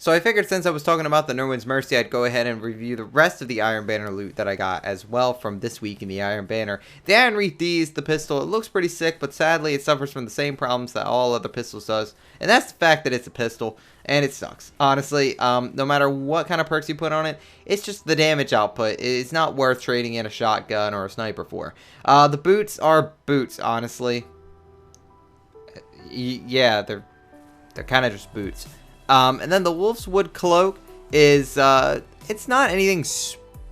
So I figured since I was talking about the Nirwins Mercy, I'd go ahead and review the rest of the Iron Banner loot that I got as well from this week in the Iron Banner. The Iron Wreath D is the pistol. It looks pretty sick, but sadly it suffers from the same problems that all other pistols does. And that's the fact that it's a pistol, and it sucks. Honestly, no matter what kind of perks you put on it, it's just the damage output. It's not worth trading in a shotgun or a sniper for. The boots are boots, honestly. Yeah, they're kind of just boots. And then the Wolf's Wood Cloak is, it's not anything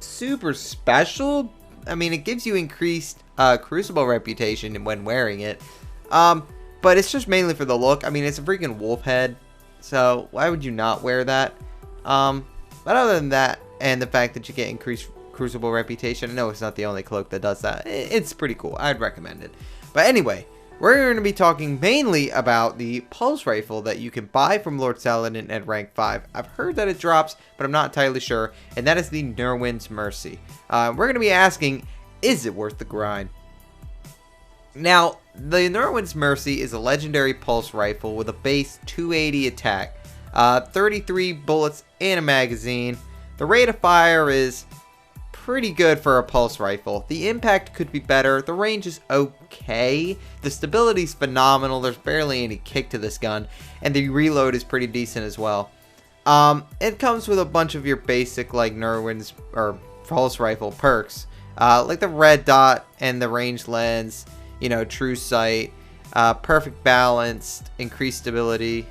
super special. I mean, it gives you increased Crucible reputation when wearing it. But it's just mainly for the look. I mean, it's a freaking wolf head, so why would you not wear that? But other than that, and the fact that you get increased Crucible reputation, I know it's not the only cloak that does that. It's pretty cool. I'd recommend it. But anyway, we're going to be talking mainly about the pulse rifle that you can buy from Lord Saladin at rank 5. I've heard that it drops, but I'm not entirely sure, and that is the Nirwins Mercy. We're going to be asking, is it worth the grind? Now, the Nirwins Mercy is a legendary pulse rifle with a base 280 attack, 33 bullets in a magazine. The rate of fire is pretty good for a pulse rifle. The impact could be better. The range is okay. The stability is phenomenal. There's barely any kick to this gun, and the reload is pretty decent as well. It comes with a bunch of your basic like Nirwins or pulse rifle perks, like the red dot and the range lens. You know, true sight, perfect balance, increased stability,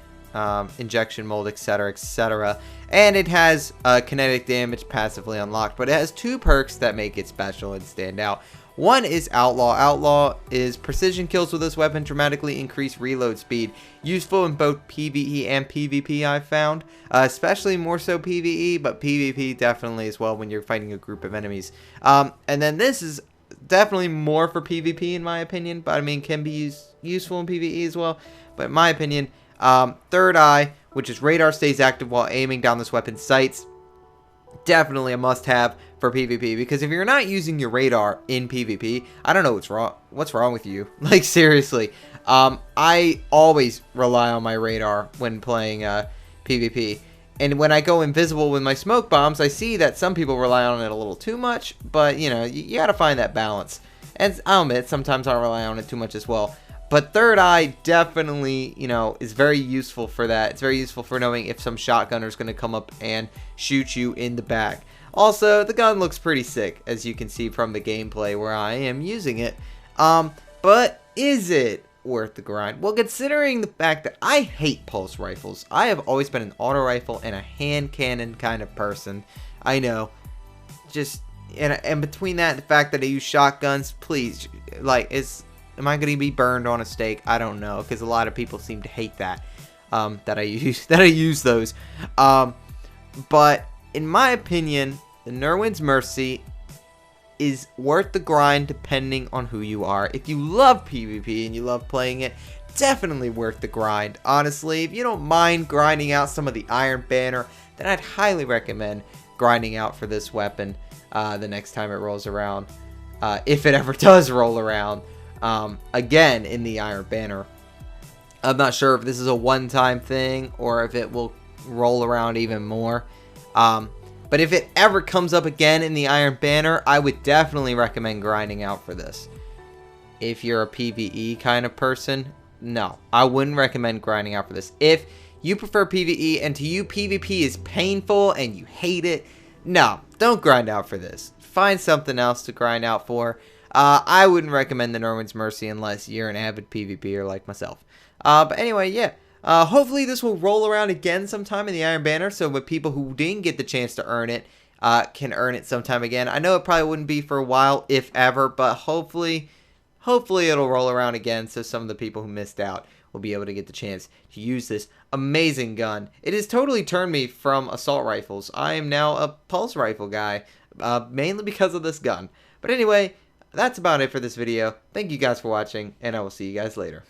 injection mold, etc, etc. And it has kinetic damage passively unlocked, but it has two perks that make it special and stand out. One is Outlaw. Outlaw is precision kills with this weapon dramatically increase reload speed. Useful in both PvE and PvP, I've found. Especially more so PvE, but PvP definitely as well when you're fighting a group of enemies. And then this is definitely more for PvP in my opinion, but I mean can be useful in PvE as well. But in my opinion, Third Eye, which is radar stays active while aiming down this weapon's sights, definitely a must-have for PvP, because if you're not using your radar in PvP, I don't know what's wrong with you. Like seriously, I always rely on my radar when playing PvP. And when I go invisible with my smoke bombs, I see that some people rely on it a little too much, but you know, you gotta find that balance. And I'll admit, sometimes I rely on it too much as well. But Third Eye definitely, you know, is very useful for that. It's very useful for knowing if some shotgunner is going to come up and shoot you in the back. Also, the gun looks pretty sick, as you can see from the gameplay where I am using it. But is it worth the grind? Well, considering the fact that I hate pulse rifles, I have always been an auto rifle and a hand cannon kind of person. I know, just and between that and the fact that I use shotguns, please, like, am I going to be burned on a stake? I don't know, because a lot of people seem to hate that that I use those. But in my opinion, the Nirwins Mercy is worth the grind depending on who you are. If you love PvP and you love playing it, definitely worth the grind. Honestly, if you don't mind grinding out some of the Iron Banner, then I'd highly recommend grinding out for this weapon the next time it rolls around. If it ever does roll around. Again in the Iron Banner. I'm not sure if this is a one-time thing or if it will roll around even more. But if it ever comes up again in the Iron Banner, I would definitely recommend grinding out for this. If you're a PvE kind of person, no, I wouldn't recommend grinding out for this. If you prefer PvE and to you PvP is painful and you hate it, no, don't grind out for this. Find something else to grind out for. I wouldn't recommend the Nirwins Mercy unless you're an avid PvPer like myself. But anyway, yeah. Hopefully this will roll around again sometime in the Iron Banner, so with people who didn't get the chance to earn it, can earn it sometime again. I know it probably wouldn't be for a while, if ever, but hopefully it'll roll around again, so some of the people who missed out will be able to get the chance to use this amazing gun. It has totally turned me from assault rifles. I am now a pulse rifle guy, mainly because of this gun. But anyway, that's about it for this video. Thank you guys for watching, and I will see you guys later.